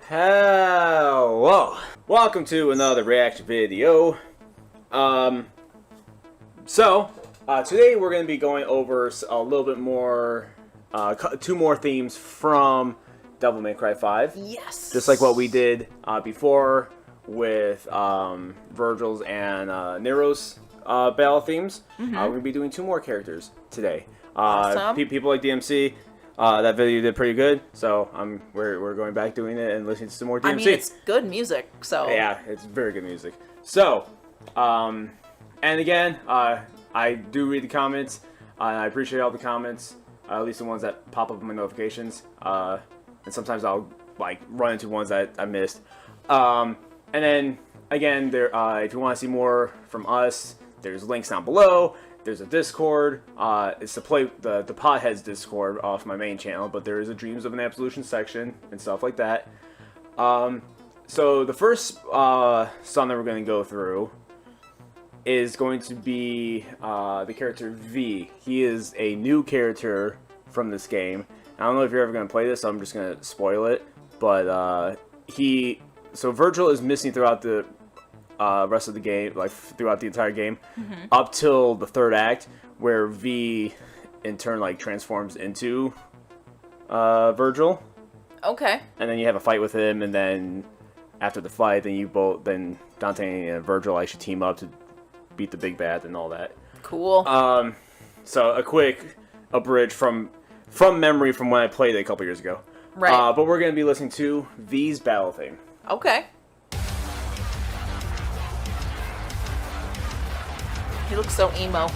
Hello! Welcome to another reaction video. Today we're going to be going over a little bit more, two more themes from Devil May Cry 5. Yes! Just like what we did before with Virgil's and Nero's battle themes. We're going to be doing two more characters today. Awesome. People like DMC. That video did pretty good, so we're going back doing it and listening to some more DMC. I mean, it's good music, so... Yeah, it's very good music. So, and again, I do read the comments, and I appreciate all the comments, at least the ones that pop up in my notifications, and sometimes I'll, run into ones that I missed. And then, again, if you want to see more from us, there's links down below. There's a Discord. It's the Potheads Discord off my main channel, but there is a Dreams of an Absolution section and stuff like that. So the first song that we're going to go through is going to be the character V. He is a new character from this game. I don't know if you're ever going to play this, so I'm just going to spoil it. But so Virgil is missing throughout the rest of the game, throughout the entire game, up till the third act, where V in turn transforms into Virgil. Okay. And then you have a fight with him, and then after the fight, then Dante and Virgil actually team up to beat the big bad and all that. Cool. So a quick abridge from memory from when I played it a couple years ago. Right. But we're gonna be listening to V's battle theme. Okay. He looks so emo.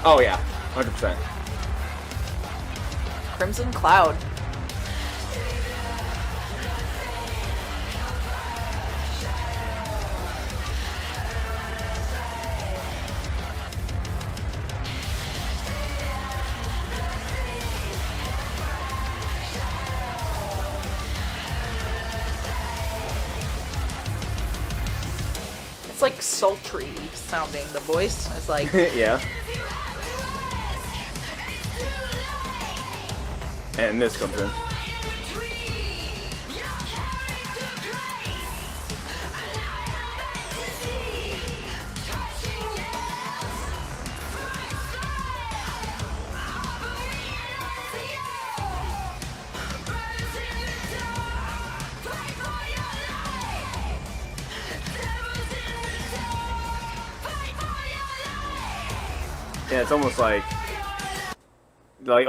Oh yeah, 100%. Crimson Cloud. It's like sultry sounding. The voice is like... Yeah. And this comes in. Yeah, it's almost like it. I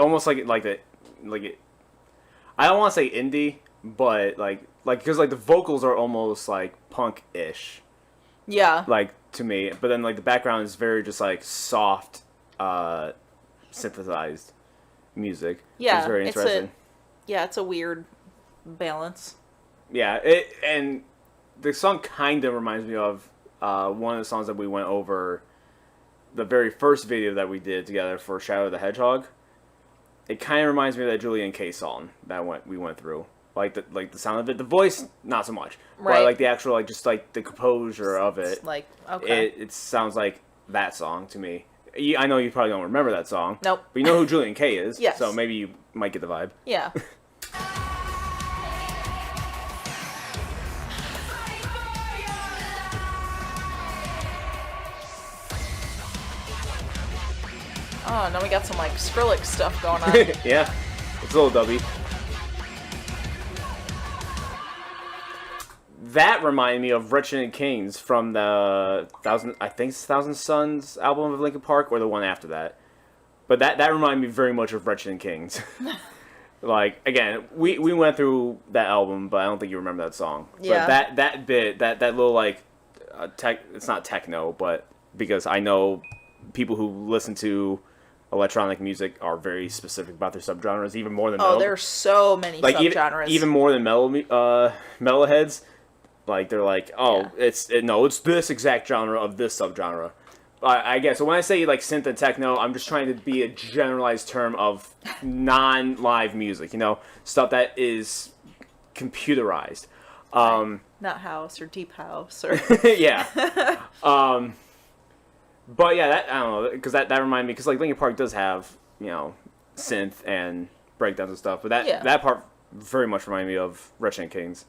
don't want to say indie, but because the vocals are almost punk-ish. Yeah. To me, but then the background is very just soft, synthesized music. Yeah, it's very interesting. It's a weird balance. Yeah, and the song kind of reminds me of one of the songs that we went over. The very first video that we did together for Shadow the Hedgehog, it kind of reminds me of that Julian K song that we went through. The sound of it, the voice not so much, right? But the actual just the composure of it. It's okay. It sounds like that song to me. I know you probably don't remember that song. Nope. But you know who Julian K is. Yes. So maybe you might get the vibe. Yeah. Oh, now we got some Skrillex stuff going on. Yeah, it's a little dubby. That reminded me of Wretched and Kings from the Thousand Suns album of Linkin Park, or the one after that. But that reminded me very much of Wretched and Kings. Again, we went through that album, but I don't think you remember that song. Yeah. But that bit, that little it's not techno, but because I know people who listen to electronic music are very specific about their subgenres, even more than metal. Oh, there's so many subgenres. Even more than metalheads. They're it's this exact genre of this subgenre. I guess. So when I say synth and techno, I'm just trying to be a generalized term of non-live music. Stuff that is computerized. Not house or deep house or... Yeah. But yeah, I don't know, because that reminded me, because Linkin Park does have, synth and breakdowns and stuff, but that part very much reminded me of Wretched and Kings.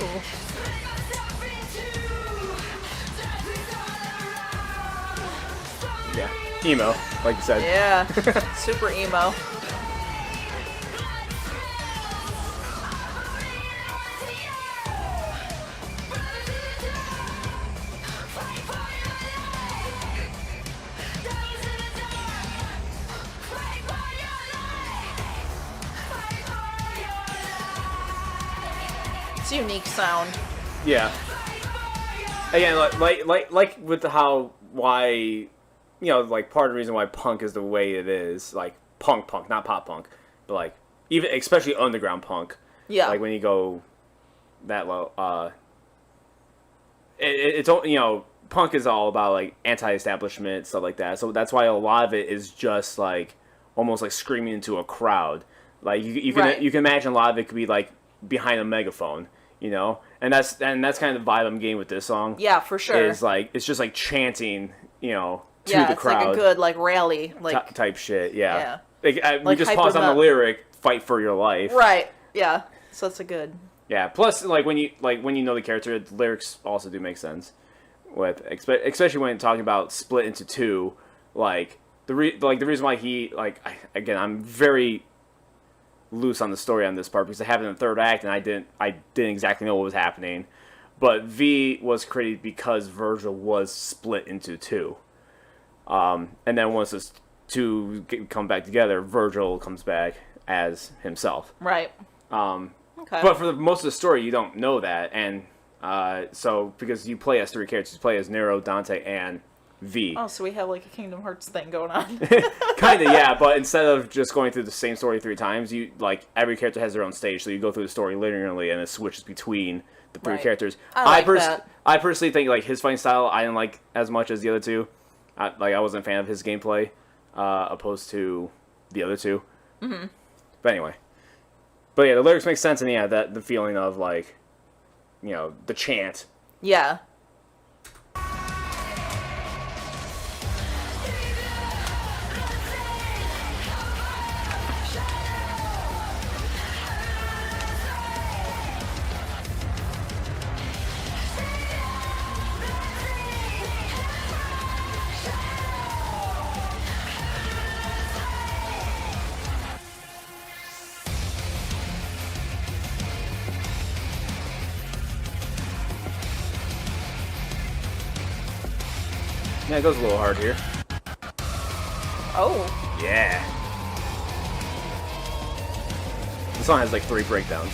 Ooh. Yeah, emo, like you said. Yeah. Super emo. It's a unique sound. Yeah. Again, like with why, like part of the reason why punk is the way it is, like punk, not pop punk, but like even especially underground punk. Yeah. Like when you go that low, it's punk is all about like anti-establishment stuff like that. So that's why a lot of it is just like almost like screaming into a crowd. Like you can imagine a lot of it could be like behind a megaphone. And that's kind of the vibe I'm getting with this song. Yeah, for sure. Is like it's just like chanting, to the it's crowd. like a good like rally, like type shit. Yeah. Yeah. We just paused on the lyric, "Fight for your life." Right. Yeah. So it's a good. Yeah. Plus, when you know the character, the lyrics also do make sense. With especially when talking about split into two, like the reason why he I'm very loose on the story on this part because it happened in the third act and I didn't exactly know what was happening, but V was created because Virgil was split into two, and then once those two come back together, Virgil comes back as himself. Right. Okay. But for most of the story, you don't know that, and so because you play as three characters, you play as Nero, Dante, and V. Oh, so we have like a Kingdom Hearts thing going on. Kind of, yeah, but instead of just going through the same story 3 times, you every character has their own stage, so you go through the story linearly and it switches between the 3 characters. I personally think like his fighting style I didn't like as much as the other two. I wasn't a fan of his gameplay opposed to the other two. Mm-hmm. But anyway, yeah, the lyrics make sense, and yeah, that the feeling of like, the chant. Yeah. Yeah, it goes a little hard here. Oh. Yeah. The song has like 3 breakdowns.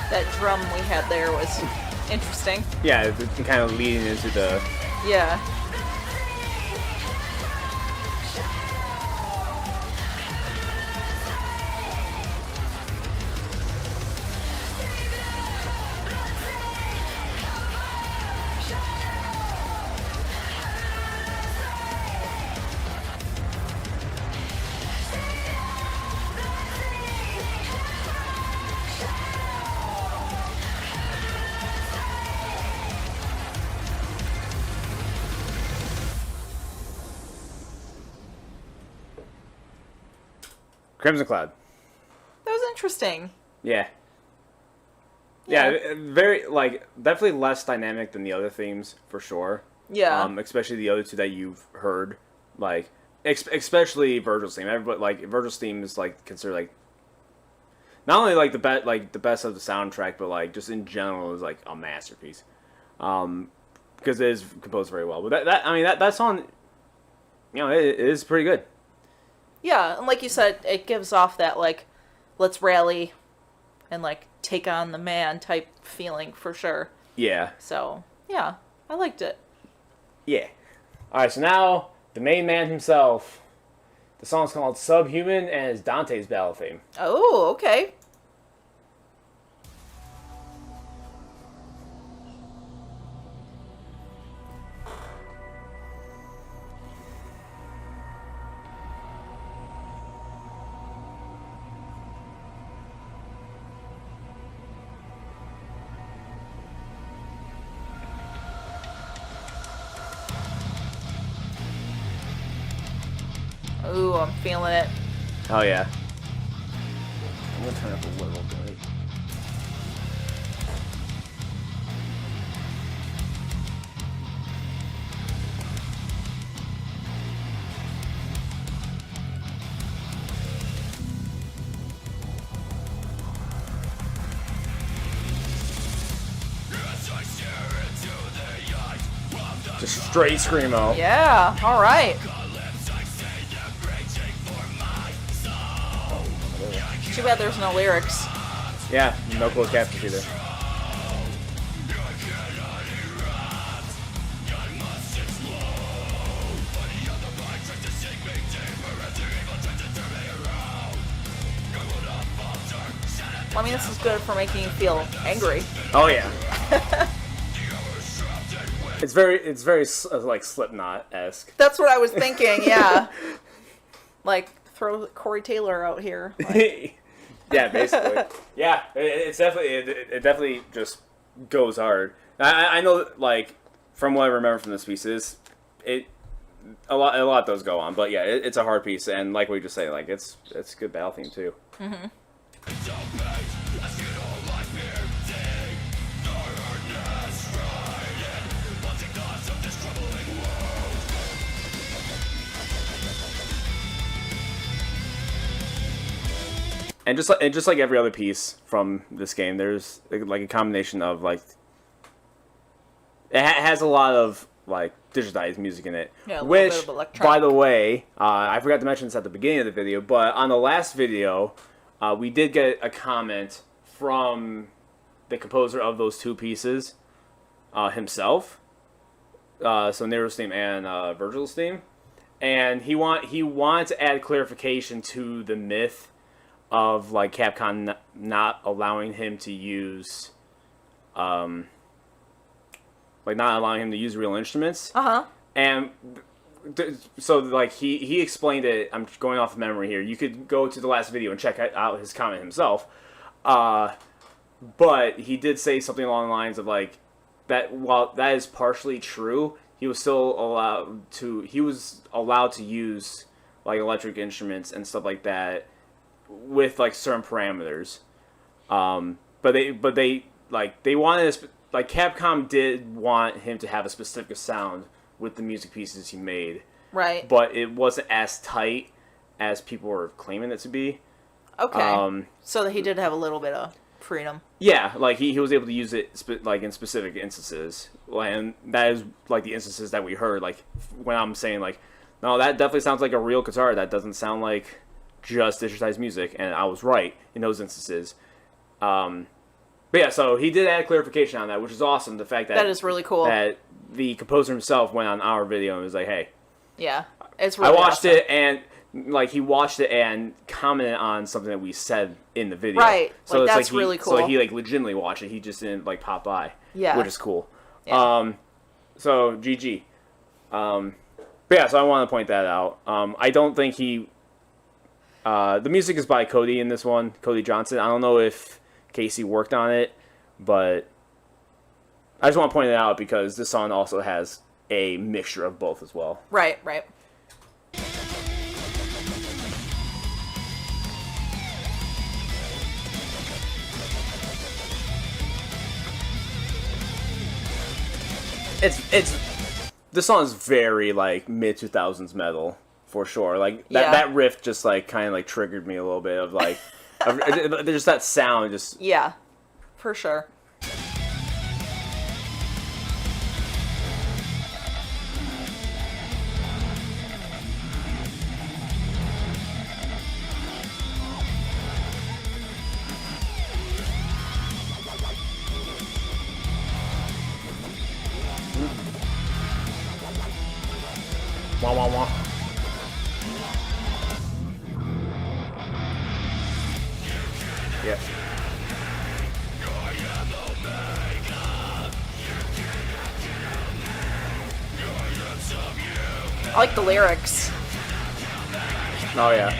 That drum we had there was interesting. Yeah, kind of leading into the... Yeah. Crimson Cloud. That was interesting. Yeah. Yeah, very, definitely less dynamic than the other themes, for sure. Yeah. Especially the other 2 that you've heard. Especially Virgil's theme. Everybody, Virgil's theme is, considered, not only, the best of the soundtrack, but, just in general is, a masterpiece. Because it is composed very well. But that song, it is pretty good. Yeah, and like you said, it gives off that, let's rally and, take on the man type feeling for sure. Yeah. So, Yeah, I liked it. Yeah. Alright, so now, the main man himself. The song's called Subhuman, and it's Dante's battle theme. Oh, okay. Ooh, I'm feeling it. Oh, yeah. I'm gonna turn up a little bit. Just straight screamo. Yeah, alright. Too bad there's no lyrics. Yeah, no closed captions either. Well, I mean, this is good for making you feel angry. Oh yeah. It's very like Slipknot-esque. That's what I was thinking, yeah. Like, throw Corey Taylor out here. Like. Yeah, basically. Yeah, it's definitely it definitely just goes hard. I know, like, from what I remember from this piece is a lot does go on, but yeah, it's a hard piece, and like we just say, like it's a good battle theme too. Mm-hmm. And just like every other piece from this game, there's like a combination of like it has a lot of like digitized music in it. Yeah, a little which, bit of electronic. by the way, I forgot to mention this at the beginning of the video, but on the last video, we did get a comment from the composer of those two pieces himself. So Nero's theme and Virgil's theme, and he wanted to add clarification to the myth of like Capcom not allowing him to use, like not allowing him to use real instruments. And so like he explained it. I'm going off memory here. You could go to the last video and check out his comment himself. But he did say something along the lines of like that while that is partially true, he was allowed to use like electric instruments and stuff like that with like certain parameters. But they wanted like Capcom did want him to have a specific sound with the music pieces he made. Right. But it wasn't as tight as people were claiming it to be. Okay. So that he did have a little bit of freedom. Yeah, like he was able to use it like in specific instances, and that is like the instances that we heard. Like when I'm saying like, no, that definitely sounds like a real guitar. That doesn't sound like just digitized music, and I was right in those instances. But yeah, so he did add clarification on that, which is awesome. The fact that is really cool. That the composer himself went on our video and was like, "Hey, yeah, it's really I watched awesome. it and." Like he watched it and commented on something that we said in the video. Right. So like, it's that's like really cool. So he like legitimately watched it. He just didn't like pop by. Yeah. Which is cool. Yeah. So GG. But yeah, so I want to point that out. I don't think he. The music is by Cody in this one, Cody Johnson. I don't know if Casey worked on it, but I just want to point it out because this song also has a mixture of both as well. Right. Right. This song is very like mid 2000s metal for sure. Like that Yeah. that riff just like kind of like triggered me a little bit of like there's that sound just Yeah, for sure. Yeah. I like the lyrics. Oh yeah.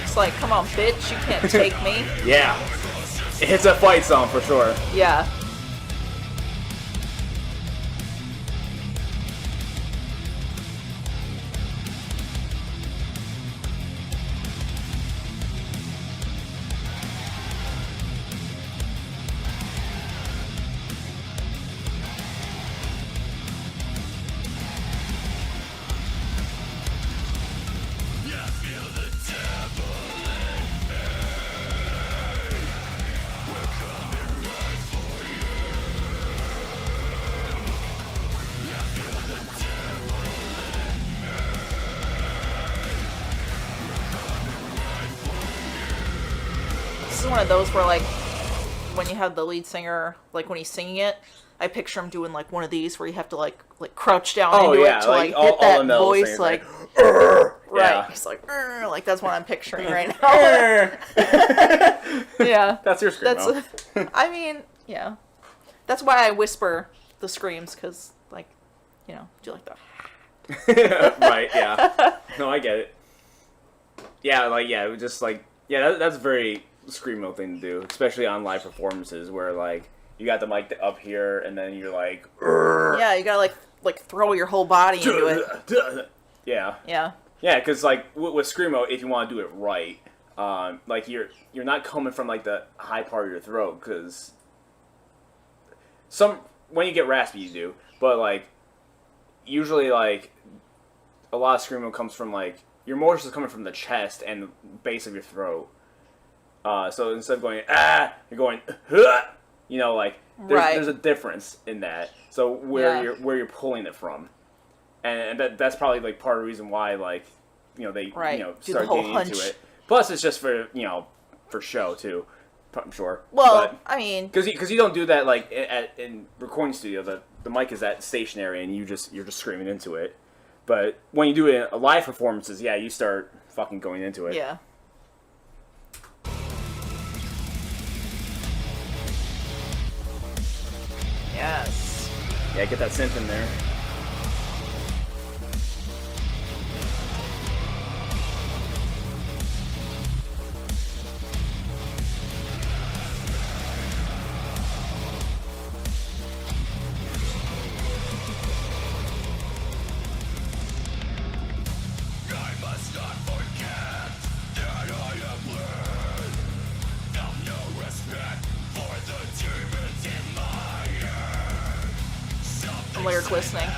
It's like, come on, bitch, you can't take me. Yeah. It's a fight song for sure. Yeah. This is one of those where, like, when you have the lead singer, like, when he's singing it, I picture him doing, like, one of these where you have to, like crouch down into it to, like hit that voice, like, right. Yeah. He's like, that's what I'm picturing right now. Yeah. That's your screamo. I mean, yeah. That's why I whisper the screams, because, like, you know, do you like that? Right, yeah. No, I get it. Yeah, like, yeah, it was just, like, yeah, that's a very screamo thing to do, especially on live performances where, like, you got the mic up here, and then you're like, yeah, you gotta, like throw your whole body into it. Yeah. Yeah. Yeah, because, like, with screamo, if you want to do it right, like, you're not coming from, like, the high part of your throat, because when you get raspy, you do, but, like, usually, like, a lot of screamo comes from, like, your motion is coming from the chest and the base of your throat. So instead of going, you're going, you know, like, there's a difference in that. So where you're pulling it from. And that's probably, like, part of the reason why, like, you know, they, you know, start getting into it. Plus, it's just for, you know, for show, too, I'm sure. Well, but, I mean... Because you don't do that, like, in recording studio. The mic is that stationary, and you're just screaming into it. But when you do it in live performances, yeah, you start fucking going into it. Yeah. Yes. Yeah, get that synth in there. Lyric listening.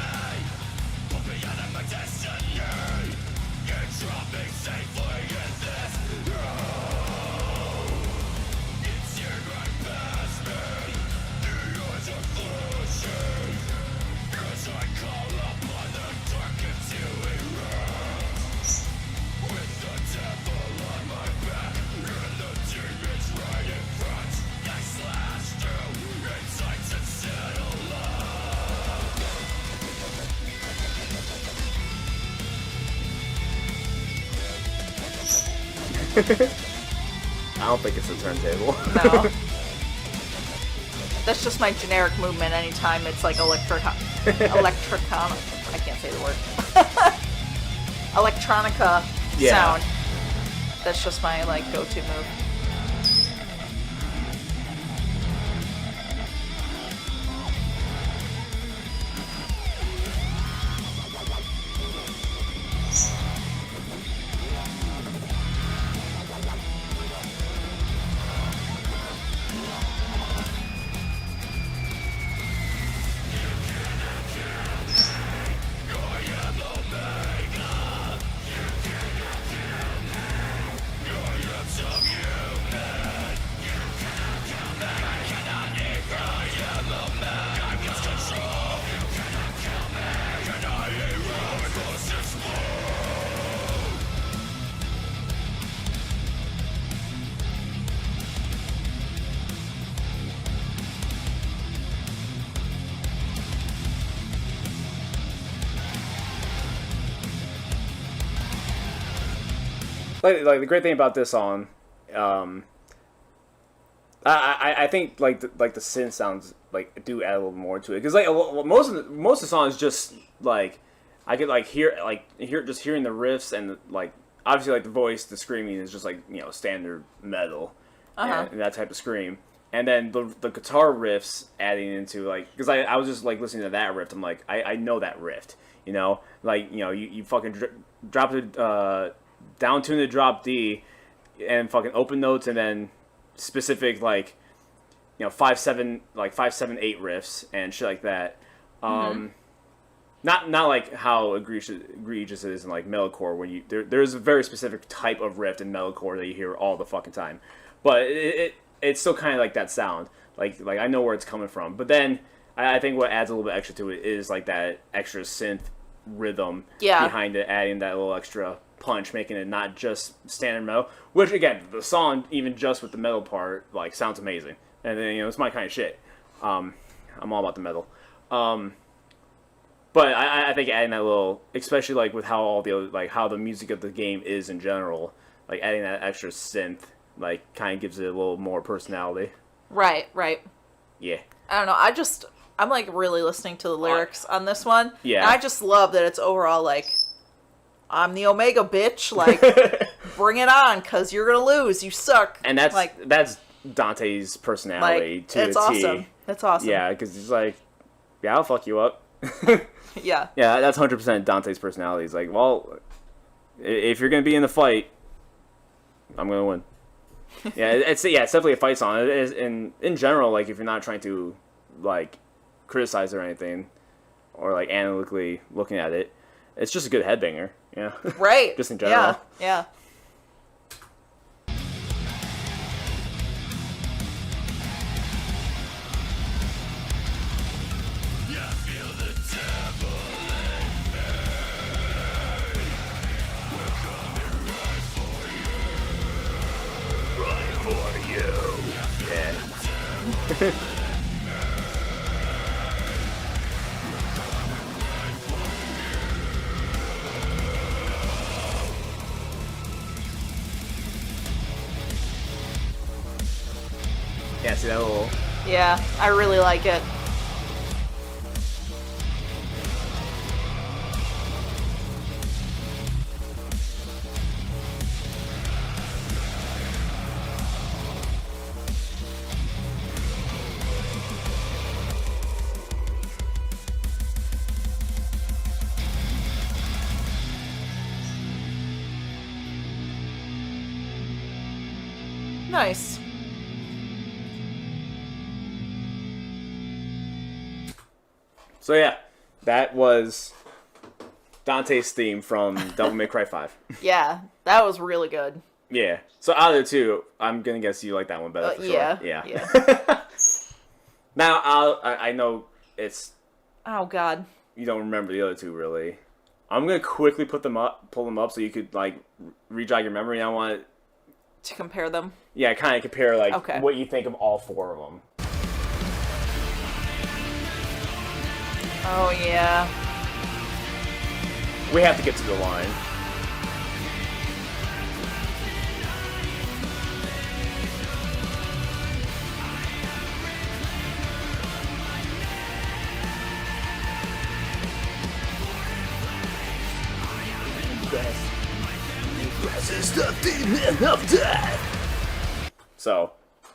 I don't think it's a turntable. No. That's just my generic movement anytime it's like electronica. I can't say the word. Electronica sound. That's just my, like, go-to move. like the great thing about this song, I think like the synth sounds like do add a little more to it, because like most of the songs just like I could like hear just hearing the riffs and like obviously like the voice, the screaming is just like standard metal and that type of scream, and then the guitar riffs adding into like, because I was just like listening to that riff, I'm like I know that riff, like you fucking drop it down tune the drop D and fucking open notes and then specific like 5/7 like 5/7/8 riffs and shit like that. Not like how egregious it is in like metalcore, when there's a very specific type of riff in metalcore that you hear all the fucking time, but it's still kind of like that sound, like I know where it's coming from. But then I think what adds a little bit extra to it is like that extra synth rhythm behind it, adding that little extra punch, making it not just standard metal, which again the song even just with the metal part like sounds amazing, and then it's my kind of shit. I'm all about the metal, but I think adding that little, especially like with how all the other, like how the music of the game is in general, like adding that extra synth like kind of gives it a little more personality. Right. Yeah, I don't know, I'm like really listening to the lyrics on this one. Yeah, and I just love that it's overall like, I'm the Omega, bitch. Like, bring it on, cause you're gonna lose. You suck. And that's like, that's Dante's personality to a T. Awesome. That's awesome. Yeah, because he's like, yeah, I'll fuck you up. Yeah. Yeah, that's 100% Dante's personality. He's like, well, if you're gonna be in the fight, I'm gonna win. It's definitely a fight song. It is in general, like if you're not trying to like criticize or anything, or like analytically looking at it, it's just a good headbanger. Yeah. Right. Just in general. Yeah. Yeah, see that little... Yeah, I really like it. Nice. So yeah, that was Dante's theme from Devil May Cry 5. Yeah, that was really good. Yeah. So out of the two, I'm gonna guess you like that one better for sure. Yeah. Now I know it's. Oh God. You don't remember the other two really. I'm gonna quickly pull them up, so you could like re-jog your memory. I want to compare them. Yeah, kind of compare like what you think of all four of them. Oh yeah. We have to get to the line. So,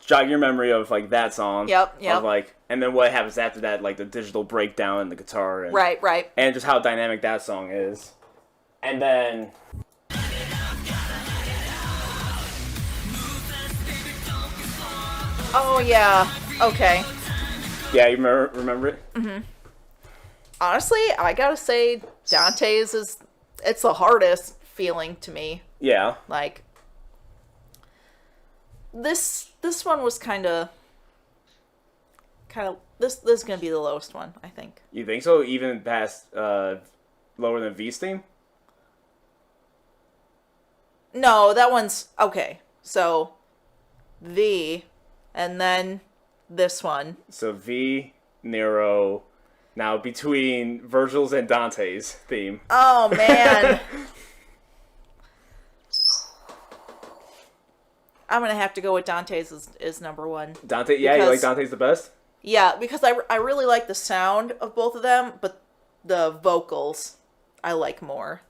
jog your memory of like that song. Yep. Of, like, and then what happens after that, like the digital breakdown and the guitar. And, right. And just how dynamic that song is. And then. Oh yeah. Okay. Yeah, you remember it? Mm-hmm. Honestly, I gotta say, Dante's it's the hardest feeling to me. Yeah. Like, this one was kind of this is gonna be the lowest one, I think. You think so? Even past lower than V's theme? No, that one's okay. So V, and then this one. So V, Nero. Now between Virgil's and Dante's theme. Oh man. I'm gonna have to go with Dante's is number one. Dante, yeah, you like Dante's the best? Yeah, because I really like the sound of both of them, but the vocals I like more.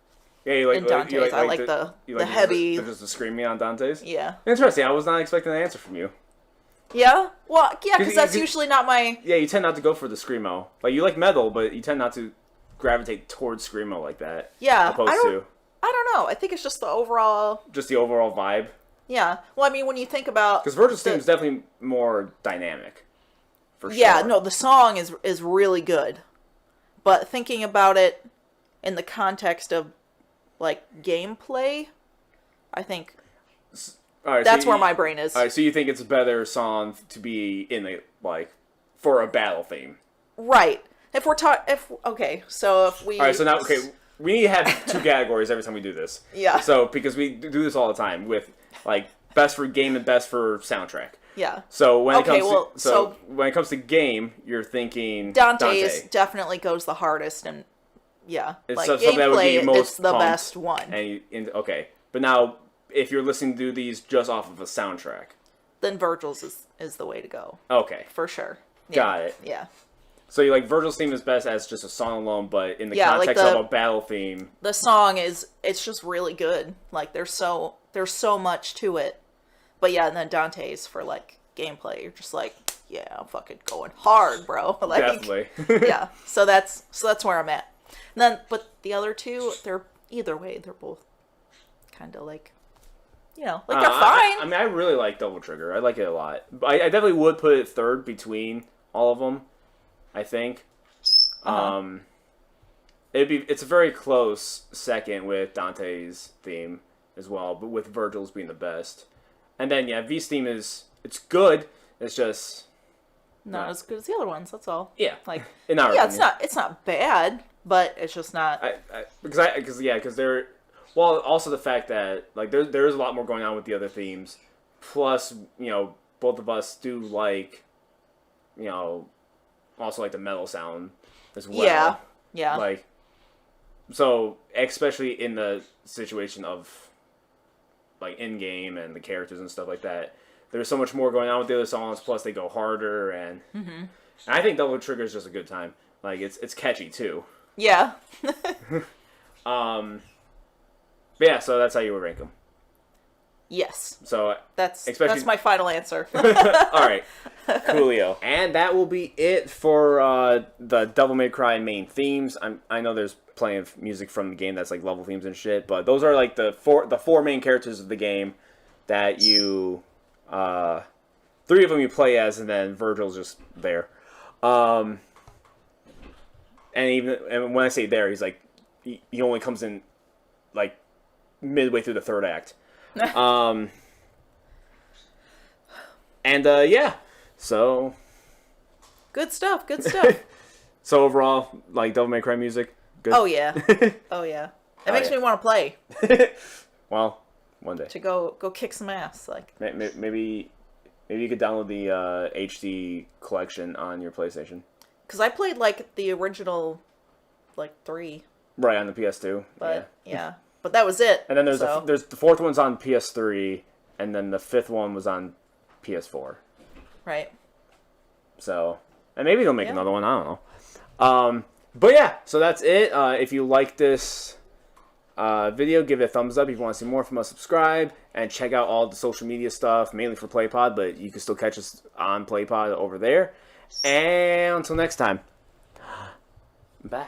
Yeah, you like in Dante's. You I like the heavy. Just the screaming on Dante's. Yeah. Interesting. I was not expecting an answer from you. Yeah. Well, yeah, because that's usually not my. Yeah, you tend not to go for the screamo. Like you like metal, but you tend not to gravitate towards screamo like that. Yeah. Opposed to. I don't know. I think it's just the overall. Just the overall vibe. Yeah. Well, I mean, when you think about. Because Virgil's theme is definitely more dynamic. For sure. Yeah. No, the song is really good, but thinking about it in the context of like gameplay, I think that's where my brain is. All right, so you think it's a better song to be in the for a battle theme, right? If we're okay, so if we all right, so now we need to have two categories every time we do this. Yeah. So because we do this all the time with best for game and best for soundtrack. Yeah. So when it comes when it comes to game, you're thinking Dante definitely goes the hardest and. Yeah, it's something that would be most it's the best one. Okay, but now if you're listening to these just off of a soundtrack, then Virgil's is the way to go. Okay, for sure. Yeah. Got it. Yeah. So you like Virgil's theme is best as just a song alone, but in the context of a battle theme, the song it's just really good. Like there's so much to it. But yeah, and then Dante's for gameplay, you're just yeah, I'm fucking going hard, bro. Definitely. Yeah. So that's where I'm at. And then, but the other two, they're either way, they're both kind of they're fine. I mean, I really like Double Trigger. I like it a lot. I definitely would put it third between all of them. I think. It's a very close second with Dante's theme as well, but with Virgil's being the best. And then V's theme it's good. It's just not as good as the other ones. That's all. Yeah. In our opinion. It's not bad. But it's just not because they're also the fact that there is a lot more going on with the other themes, plus both of us do also like the metal sound as well. Yeah. So especially in the situation of in game and the characters and stuff like that, there's so much more going on with the other songs. Plus they go harder and I think Double Trigger is just a good time. It's catchy too. Yeah. But yeah, so that's how you would rank them. Yes. So that's my final answer. All right, coolio. And that will be it for the Devil May Cry main themes. I know there's plenty of music from the game that's level themes and shit, but those are the four main characters of the game that you three of them you play as, and then Virgil's just there. And when I say there, he's he only comes in midway through the third act. Yeah, so good stuff. So overall, Devil May Cry music, good. Oh yeah. It makes me want to play. Well, one day to go kick some ass. Maybe you could download the HD collection on your PlayStation. Because I played the original 3. Right, on the PS2. But yeah. But that was it. And then there's the fourth one's on PS3, and then the fifth one was on PS4. Right. So, and maybe they'll make another one. I don't know. But yeah, so that's it. If you like this video, give it a thumbs up. If you want to see more from us, subscribe and check out all the social media stuff, mainly for PlayPod, but you can still catch us on PlayPod over there. And until next time, bye.